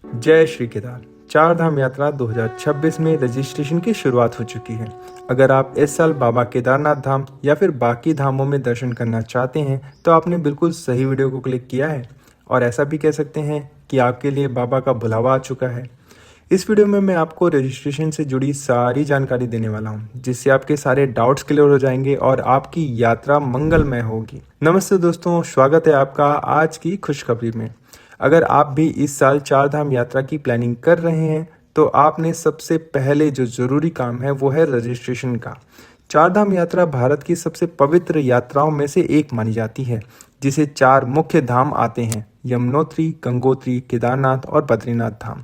जय श्री केदार। चार धाम यात्रा 2026 में रजिस्ट्रेशन की शुरुआत हो चुकी है। अगर आप इस साल बाबा केदारनाथ धाम या फिर बाकी धामों में दर्शन करना चाहते हैं तो आपने बिल्कुल सही वीडियो को क्लिक किया है और ऐसा भी कह सकते हैं कि आपके लिए बाबा का बुलावा आ चुका है। इस वीडियो में मैं आपको रजिस्ट्रेशन से जुड़ी सारी जानकारी देने वाला हूं, जिससे आपके सारे डाउट्स क्लियर हो जाएंगे और आपकी यात्रा मंगलमय होगी। नमस्ते दोस्तों, स्वागत है आपका आज की खुशखबरी में। अगर आप भी इस साल चार धाम यात्रा की प्लानिंग कर रहे हैं तो आपने सबसे पहले जो जरूरी काम है वो है रजिस्ट्रेशन का। चार धाम यात्रा भारत की सबसे पवित्र यात्राओं में से एक मानी जाती है, जिसे चार मुख्य धाम आते हैं: यमुनोत्री, गंगोत्री, केदारनाथ और बद्रीनाथ धाम।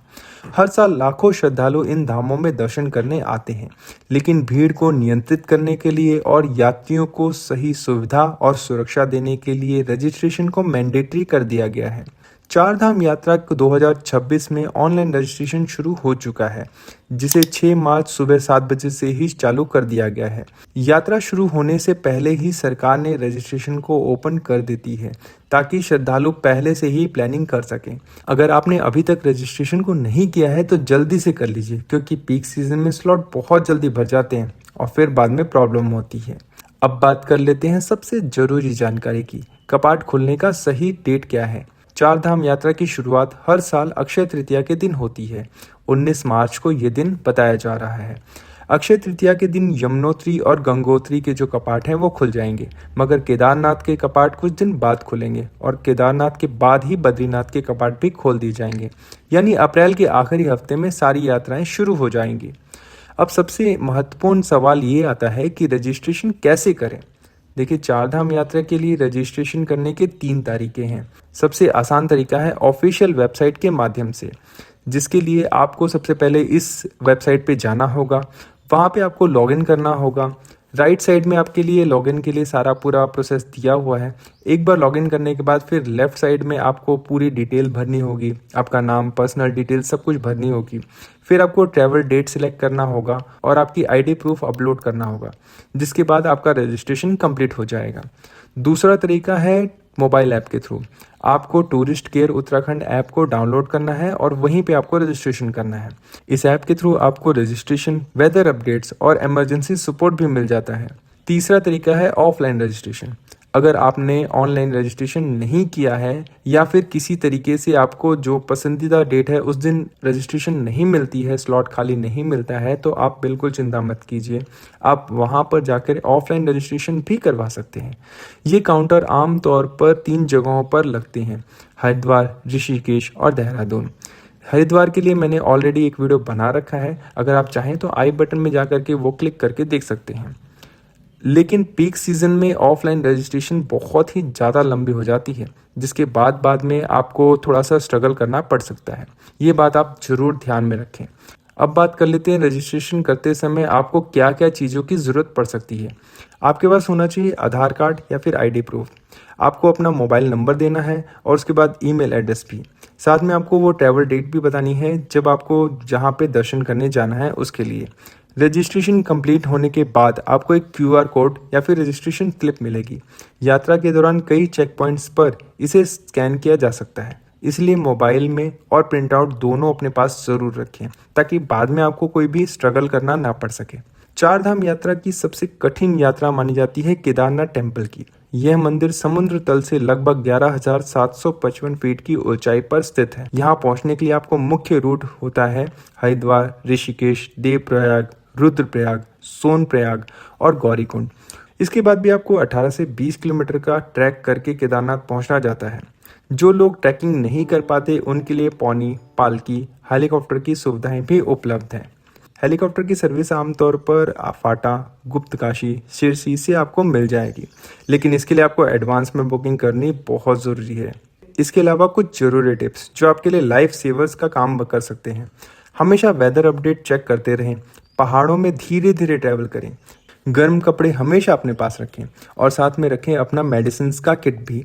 हर साल लाखों श्रद्धालु इन धामों में दर्शन करने आते हैं, लेकिन भीड़ को नियंत्रित करने के लिए और यात्रियों को सही सुविधा और सुरक्षा देने के लिए रजिस्ट्रेशन को मैंडेटरी कर दिया गया है। चार धाम यात्रा 2026 में ऑनलाइन रजिस्ट्रेशन शुरू हो चुका है, जिसे 6 मार्च सुबह 7 बजे से ही चालू कर दिया गया है। यात्रा शुरू होने से पहले ही सरकार ने रजिस्ट्रेशन को ओपन कर देती है, ताकि श्रद्धालु पहले से ही प्लानिंग कर सकें। अगर आपने अभी तक रजिस्ट्रेशन को नहीं किया है तो जल्दी से कर लीजिए, क्योंकि पीक सीजन में स्लॉट बहुत जल्दी भर जाते हैं और फिर बाद में प्रॉब्लम होती है। अब बात कर लेते हैं सबसे जरूरी जानकारी की। कपाट खुलने का सही डेट क्या है? चार धाम यात्रा की शुरुआत हर साल अक्षय तृतीया के दिन होती है। 19 मार्च को ये दिन बताया जा रहा है। अक्षय तृतीया के दिन यमुनोत्री और गंगोत्री के जो कपाट हैं वो खुल जाएंगे, मगर केदारनाथ के कपाट कुछ दिन बाद खुलेंगे और केदारनाथ के बाद ही बद्रीनाथ के कपाट भी खोल दिए जाएंगे। यानी अप्रैल के आखिरी हफ्ते में सारी यात्राएं शुरू हो जाएंगी। अब सबसे महत्वपूर्ण सवाल ये आता है कि रजिस्ट्रेशन कैसे करें। देखिए, चार धाम यात्रा के लिए रजिस्ट्रेशन करने के 3 तरीके हैं। सबसे आसान तरीका है ऑफिशियल वेबसाइट के माध्यम से, जिसके लिए आपको सबसे पहले इस वेबसाइट पे जाना होगा। वहाँ पे आपको लॉगिन करना होगा। राइट साइड में आपके लिए लॉगिन के लिए सारा पूरा प्रोसेस दिया हुआ है। एक बार लॉगिन करने के बाद फिर लेफ्ट साइड में आपको पूरी डिटेल भरनी होगी। आपका नाम, पर्सनल डिटेल सब कुछ भरनी होगी। फिर आपको ट्रैवल डेट सिलेक्ट करना होगा और आपकी आईडी प्रूफ अपलोड करना होगा, जिसके बाद आपका रजिस्ट्रेशन कंप्लीट हो जाएगा। दूसरा तरीका है मोबाइल ऐप के थ्रू। आपको टूरिस्ट केयर उत्तराखंड ऐप को डाउनलोड करना है और वहीं पे आपको रजिस्ट्रेशन करना है। इस ऐप के थ्रू आपको रजिस्ट्रेशन, वेदर अपडेट्स और इमरजेंसी सपोर्ट भी मिल जाता है। तीसरा तरीका है ऑफलाइन रजिस्ट्रेशन। अगर आपने ऑनलाइन रजिस्ट्रेशन नहीं किया है या फिर किसी तरीके से आपको जो पसंदीदा डेट है उस दिन रजिस्ट्रेशन नहीं मिलती है, स्लॉट खाली नहीं मिलता है, तो आप बिल्कुल चिंता मत कीजिए। आप वहां पर जाकर ऑफलाइन रजिस्ट्रेशन भी करवा सकते हैं। ये काउंटर आमतौर पर 3 जगहों पर लगते हैं: हरिद्वार, ऋषिकेश और देहरादून। हरिद्वार के लिए मैंने ऑलरेडी एक वीडियो बना रखा है, अगर आप चाहें तो आई बटन में जाकर के वो क्लिक करके देख सकते हैं। लेकिन पीक सीजन में ऑफलाइन रजिस्ट्रेशन बहुत ही ज़्यादा लंबी हो जाती है, जिसके बाद में आपको थोड़ा सा स्ट्रगल करना पड़ सकता है। ये बात आप जरूर ध्यान में रखें। अब बात कर लेते हैं रजिस्ट्रेशन करते समय आपको क्या क्या चीज़ों की ज़रूरत पड़ सकती है। आपके पास होना चाहिए आधार कार्ड या फिर आईडी प्रूफ। आपको अपना मोबाइल नंबर देना है और उसके बाद ईमेल एड्रेस भी। साथ में आपको वो ट्रैवल डेट भी बतानी है जब आपको जहाँ पे दर्शन करने जाना है उसके लिए। रजिस्ट्रेशन कंप्लीट होने के बाद आपको एक क्यूआर कोड या फिर रजिस्ट्रेशन स्लिप मिलेगी। यात्रा के दौरान कई चेक पॉइंट्स पर इसे स्कैन किया जा सकता है, इसलिए मोबाइल में और प्रिंट आउट दोनों अपने पास जरूर रखें, ताकि बाद में आपको कोई भी स्ट्रगल करना ना पड़ सके। चार धाम यात्रा की सबसे कठिन यात्रा मानी जाती है केदारनाथ टेम्पल की। यह मंदिर समुद्र तल से लगभग 11,755 फीट की ऊंचाई पर स्थित है। यहाँ पहुँचने के लिए आपको मुख्य रूट होता है हरिद्वार, ऋषिकेश, देवप्रयाग, रुद्रप्रयाग, सोनप्रयाग और गौरीकुंड। इसके बाद भी आपको 18 से 20 किलोमीटर का ट्रैक करके केदारनाथ पहुंचना जाता है। जो लोग ट्रैकिंग नहीं कर पाते उनके लिए पौनी, पालकी, हेलीकॉप्टर की सुविधाएं भी उपलब्ध हैं। हेलीकॉप्टर की सर्विस आमतौर पर फाटा, गुप्तकाशी, सिरसी से आपको मिल जाएगी, लेकिन इसके लिए आपको एडवांस में बुकिंग करनी बहुत ज़रूरी है। इसके अलावा कुछ जरूरी टिप्स जो आपके लिए लाइफ सेवर्स का काम कर सकते हैं: हमेशा वेदर अपडेट चेक करते रहें, पहाड़ों में धीरे धीरे ट्रैवल करें, गर्म कपड़े हमेशा अपने पास रखें और साथ में रखें अपना मेडिसिन का किट भी।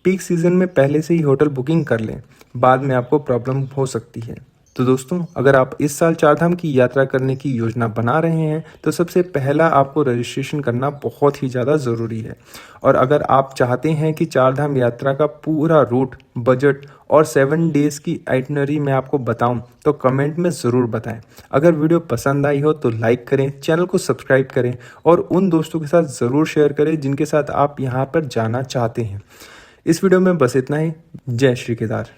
पीक सीजन में पहले से ही होटल बुकिंग कर लें, बाद में आपको प्रॉब्लम हो सकती है। तो दोस्तों, अगर आप इस साल चारधाम की यात्रा करने की योजना बना रहे हैं तो सबसे पहला आपको रजिस्ट्रेशन करना बहुत ही ज़्यादा ज़रूरी है। और अगर आप चाहते हैं कि चारधाम यात्रा का पूरा रूट, बजट और 7 डेज़ की आइटनरी मैं आपको बताऊं तो कमेंट में ज़रूर बताएं। अगर वीडियो पसंद आई हो तो लाइक करें, चैनल को सब्सक्राइब करें और उन दोस्तों के साथ ज़रूर शेयर करें जिनके साथ आप यहाँ पर जाना चाहते हैं। इस वीडियो में बस इतना ही। जय श्री केदार।